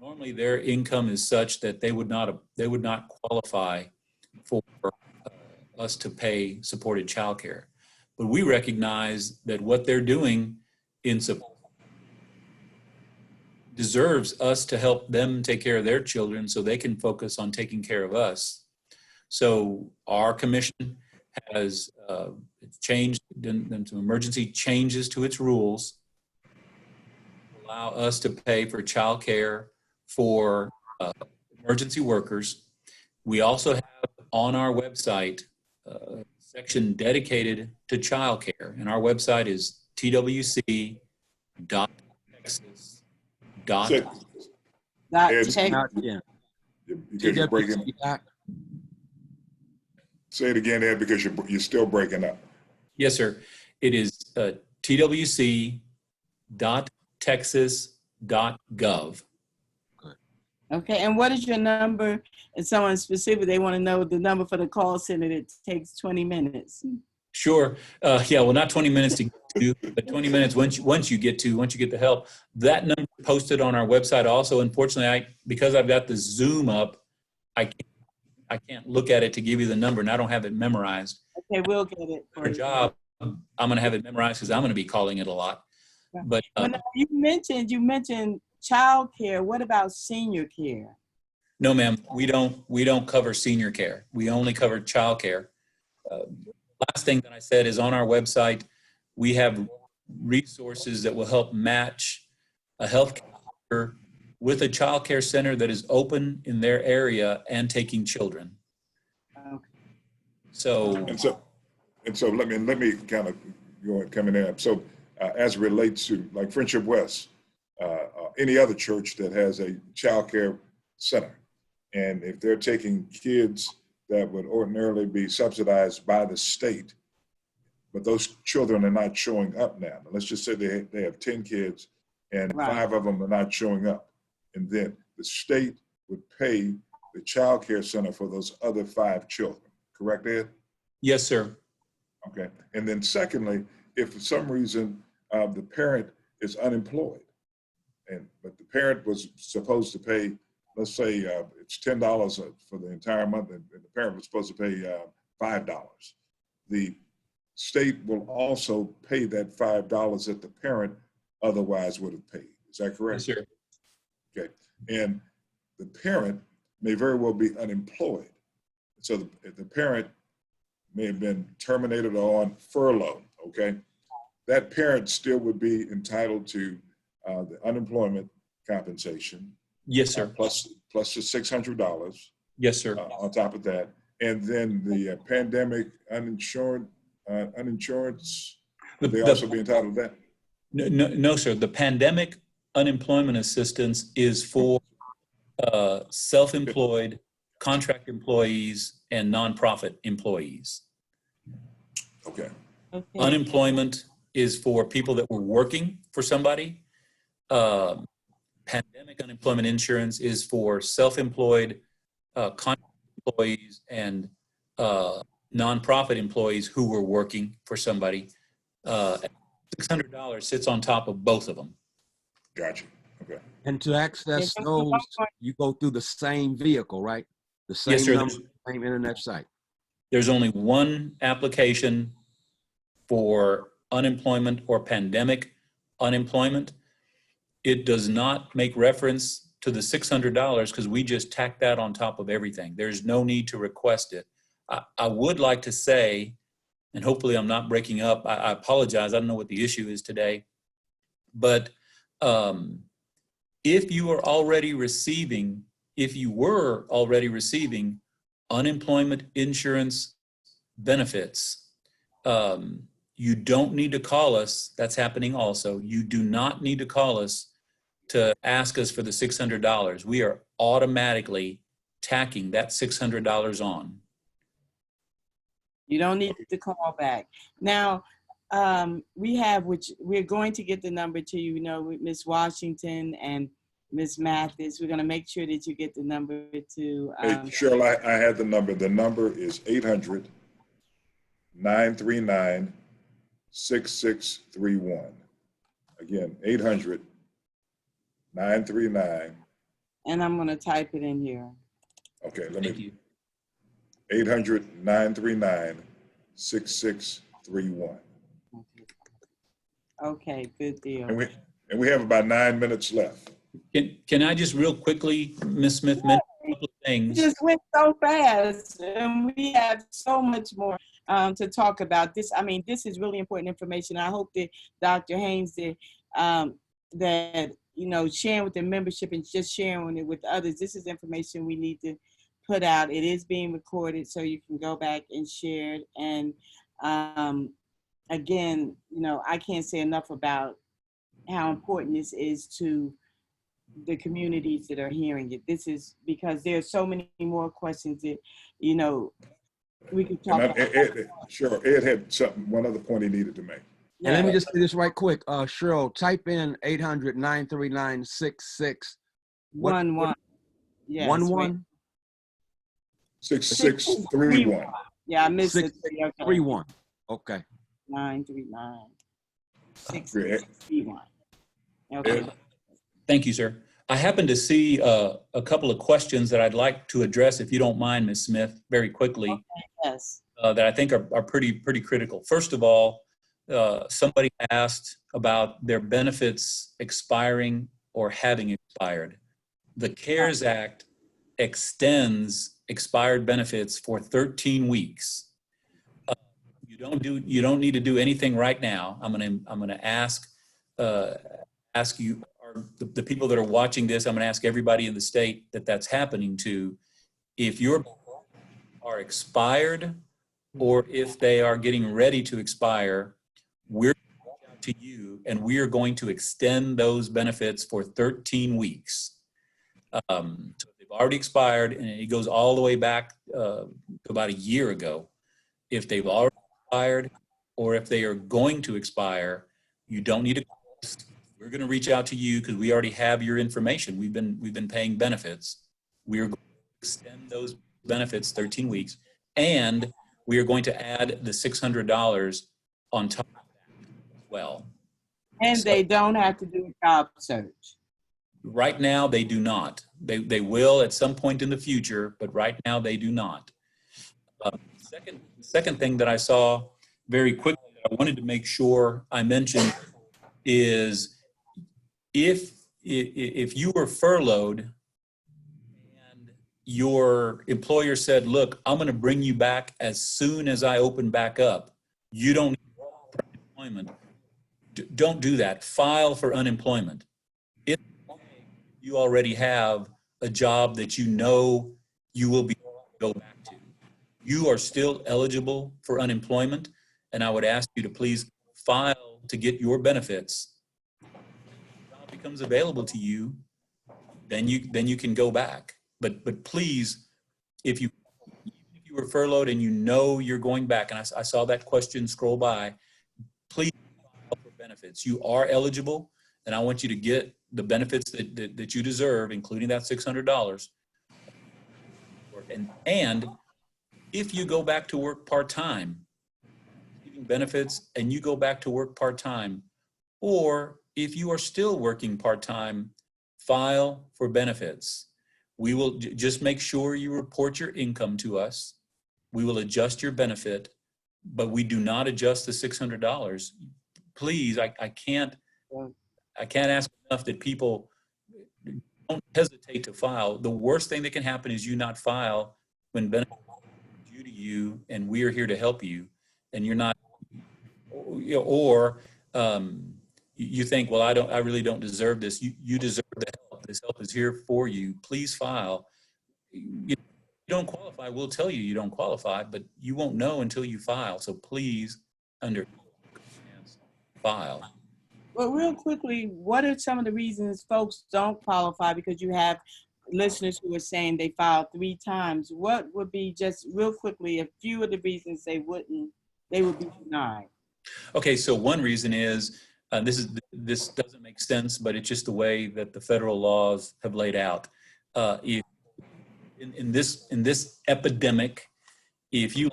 Normally, their income is such that they would not qualify for us to pay supported childcare. But we recognize that what they're doing in support deserves us to help them take care of their children so they can focus on taking care of us. So our commission has changed, done some emergency changes to its rules, allow us to pay for child care for emergency workers. We also have on our website a section dedicated to child care, and our website is twc.texas. Say- Dot Ed, tech. Yeah. Because you're breaking. Say it again, Ed, because you're still breaking up. Yes, sir. It is twc.texas.gov. Okay, and what is your number? If someone specific, they want to know the number for the call center that takes 20 minutes. Sure. Yeah. Well, not 20 minutes to get to, but 20 minutes once you get the help. That number posted on our website also. Unfortunately, because I've got the Zoom up, I can't look at it to give you the number, and I don't have it memorized. Okay, we'll get it for For a you. job, I'm going to have it memorized because I'm going to be calling it a lot. But Well, now, you mentioned child care. What about senior care? no, ma'am, we don't cover senior care. We only cover child care. Last thing that I said is on our website, we have resources that will help match a health care with a child care center that is open in their area and taking children. Okay. So, And so let me kind of go coming in. So as it relates to like Friendship West, any other church that has a child care center, and if they're taking kids that would ordinarily be subsidized by the state, but those children are not showing up now. Let's just say they have 10 kids and Right. 5 of them are not showing up. And then the state would pay the child care center for those other 5 children. Correct, Ed? yes, sir. Okay. And then secondly, if for some reason the parent is unemployed, but the parent was supposed to pay, let's say it's $10 for the entire month, and the parent was supposed to pay $5. The state will also pay that $5 that the parent otherwise would have paid. Is that correct? Yes, sir. Okay. And the parent may very well be unemployed. So the parent may have been terminated or on furlough, okay? That parent still would be entitled to the unemployment compensation. Yes, sir. Plus the $600 Yes, sir. on top of that. And then the pandemic uninsurance, would they also be entitled to that? No, sir. The pandemic unemployment assistance is for self-employed, contract employees, and nonprofit employees. Okay. Okay. Unemployment is for people that were working for somebody. Pandemic unemployment insurance is for self-employed, contract employees, and nonprofit employees who were working for somebody. $600 sits on top of both of them. Gotcha. Okay. And to access Yeah, those, you go through the same vehicle, right? The same Yes, sir. number, same internet site. There's only one application for unemployment or pandemic unemployment. It does not make reference to the $600 because we just tack that on top of everything. There's no need to request it. I would like to say, and hopefully I'm not breaking up, I apologize, I don't know what the issue is today, but if you are already receiving if you were already receiving unemployment insurance benefits, you don't need to call us. That's happening also. You do not need to call us to ask us for the $600. We are automatically tacking that $600 on. You don't need to call back. Now, we're going to get the number to you, with Miss Washington and Miss Mathis. We're going to make sure that you get the number to. Hey, Cheryl, I had the number. The number is 800-939-6631. Again, 800-939. And I'm going to type it in here. Okay, Thank you. 800-939-6631. Okay, good deal. And we have about 9 minutes left. Can I just real quickly, Ms. Smith, mention a couple of It things? just went so fast, and we have so much more to talk about. This is really important information. I hope that Dr. Haynes that sharing with the membership and just sharing it with others. This is information we need to put out. It is being recorded, so you can go back and share it. And again, I can't say enough about how important this is to the communities that are hearing it. This is because there are so many more questions that, we could talk about. Sure, Ed had one other point he needed to make. And let me just say this right quick. Cheryl, type in 800-939-6611. Yes, 11? 6631. Yeah, I missed it. 631. Okay. 939-6631. Okay. Thank you, sir. I happen to see a couple of questions that I'd like to address, if you don't mind, Ms. Smith, very quickly. Okay, yes. That I think are pretty critical. First of all, somebody asked about their benefits expiring or having expired. The CARES Act extends expired benefits for 13 weeks. You don't need to do anything right now. I'm gonna ask you, or the people that are watching this, I'm gonna ask everybody in the state that's happening to, if your are expired or if they are getting ready to expire, we're to you and we are going to extend those benefits for 13 weeks. So they've already expired, and it goes all the way back to about a year ago. If they've already expired or if they are going to expire, you don't need to call us. We're going to reach out to you because we already have your information. We've been paying benefits. We're going to extend those benefits 13 weeks, and we are going to add the $600 on top of that as well. And they don't have to do a job search. Right now, they do not. They will at some point in the future, but right now they do not. Second thing that I saw very quickly that I wanted to make sure I mentioned is if you were furloughed and your employer said, look, I'm going to bring you back as soon as I open back up, you don't need unemployment. Don't do that. File for unemployment. If you already have a job that you know you will be able to go back to, you are still eligible for unemployment, and I would ask you to please file to get your benefits. If the job becomes available to you, then you can go back. But please, if you were furloughed and you know you're going back, and I saw that question scroll by, please file for benefits. You are eligible, and I want you to get the benefits that you deserve, including that $600. And if you go back to work part-time, receiving benefits, and you go back to work part-time, or if you are still working part-time, file for benefits. We will just make sure you report your income to us. We will adjust your benefit, but we do not adjust the $600. Please, I can't ask enough that people don't hesitate to file. The worst thing that can happen is you not file when benefits are due to you, and we are here to help you, and you're not, or you think, well, I really don't deserve this. You deserve the help. This help is here for you. Please file. You don't qualify, we'll tell you you don't qualify, but you won't know until you file. So please, under file. Well, real quickly, what are some of the reasons folks don't qualify? Because you have listeners who are saying they filed 3 times. What would be, just real quickly, a few of the reasons they would be denied? Okay, so one reason is, this doesn't make sense, but it's just the way that the federal laws have laid out. If in this epidemic, if you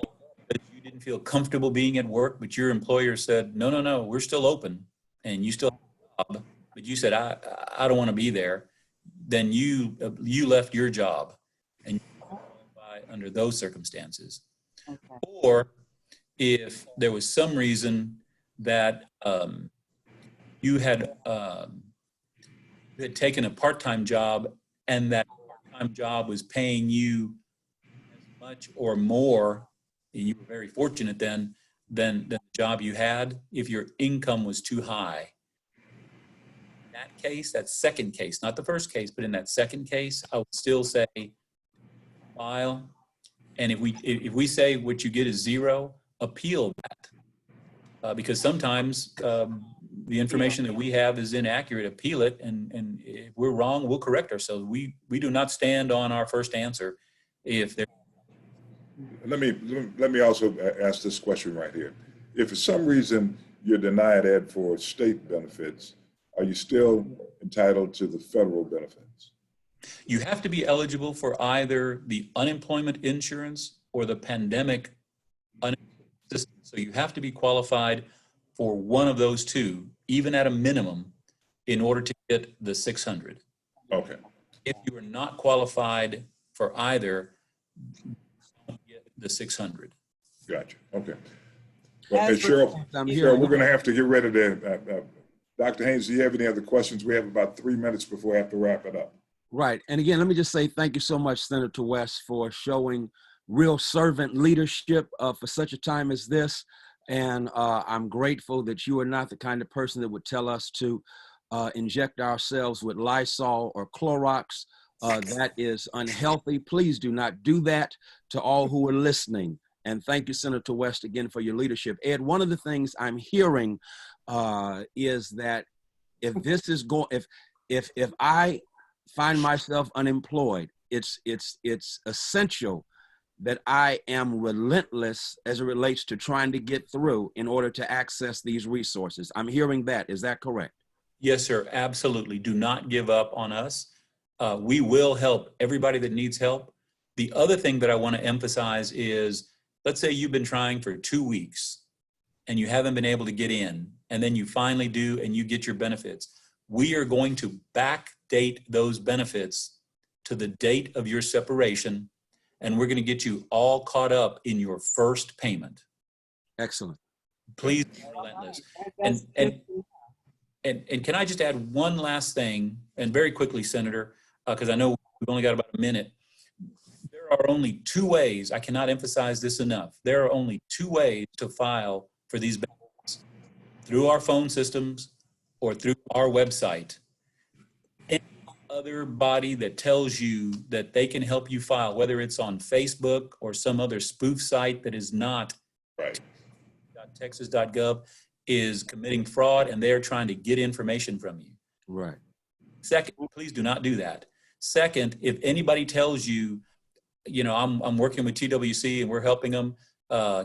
didn't feel comfortable being at work, but your employer said, no, we're still open, and you still have a job, but you said, I don't want to be there, then you left your job, and you qualify under those circumstances. Okay. Or if there was some reason that you had taken a part-time job, and that part-time job was paying you as much or more, and you were very fortunate then, than the job you had, if your income was too high. In that case, that second case, not the first case, but in that second case, I would still say file. And if we say what you get is 0, appeal that. Because sometimes the information that we have is inaccurate. Appeal it, and if we're wrong, we'll correct ourselves. We do not stand on our first answer. If there. Let me also ask this question right here. If for some reason you're denied Ed for state benefits, are you still entitled to the federal benefits? You have to be eligible for either the unemployment insurance or the pandemic unemployment assistance. So you have to be qualified for one of those two, even at a minimum, in order to get the 600. Okay. If you are not qualified for either, you don't get the 600. Gotcha. Okay. Well, and Cheryl, we're going to have to get ready to. Dr. Haynes, do you have any other questions? We have about 3 minutes before we have to wrap it up. Right. And again, let me just say thank you so much, Senator West, for showing real servant leadership for such a time as this. And I'm grateful that you are not the kind of person that would tell us to inject ourselves with Lysol or Clorox. That is unhealthy. Please do not do that, to all who are listening. And thank you, Senator West, again for your leadership. Ed, one of the things I'm hearing is that if this is going, if I find myself unemployed, it's essential that I am relentless as it relates to trying to get through in order to access these resources. I'm hearing that. Is that correct? Yes, sir. Absolutely. Do not give up on us. We will help everybody that needs help. The other thing that I want to emphasize is, let's say you've been trying for 2 weeks and you haven't been able to get in, and then you finally do and you get your benefits. We are going to backdate those benefits to the date of your separation, and we're going to get you all caught up in your first payment. Excellent. Please be relentless. And can I just add one last thing, and very quickly, Senator, because I know we've only got about a minute. There are only 2 ways, I cannot emphasize this enough, there are only 2 ways to file for these benefits: through our phone systems or through our website. Any other body that tells you that they can help you file, whether it's on Facebook or some other spoof site that is not right. .texas.gov, is committing fraud, and they're trying to get information from you. Right. Second, please do not do that. Second, if anybody tells you, I'm working with TWC and we're helping them,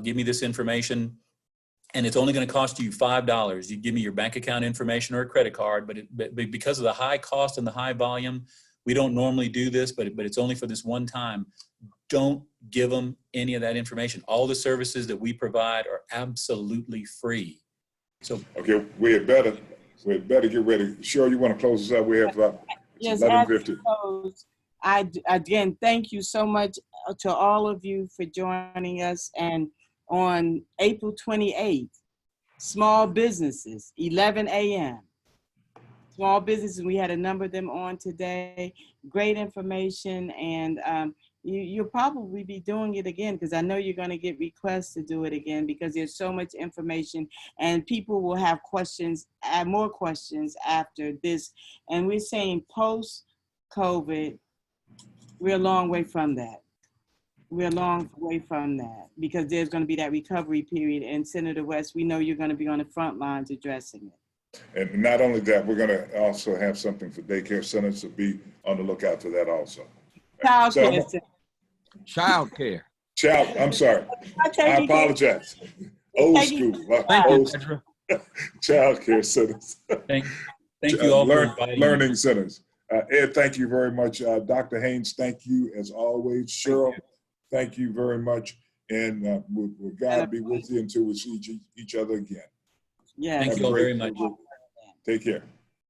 give me this information, and it's only going to cost you $5. You give me your bank account information or a credit card, but because of the high cost and the high volume, we don't normally do this, but it's only for this one time. Don't give them any of that information. All the services that we provide are absolutely free. So okay, we had better get ready. Cheryl, you want to close us out? We have yes, 11:50. I again thank you so much to all of you for joining us. And on April 28th, small businesses, 11 a.m. Small businesses, we had a number of them on today. Great information, and you'll probably be doing it again, because I know you're going to get requests to do it again, because there's so much information and people will have questions, more questions after this. And we're saying post COVID, we're a long way from that. We're a long way from that because there's going to be that recovery period. And Senator West, we know you're going to be on the front lines addressing it. And not only that, we're going to also have something for daycare centers, so be on the lookout for that also. Child So care. Child care. I'm sorry. I apologize. Old school. Thank you, Old Pedro. child care centers. Thank you all for inviting me. Learning centers. Ed, thank you very much. Dr. Haynes, thank you as always. Cheryl, thank you very much. And will God be with you until we see each other again. Yeah. Thank you all very much. Take care.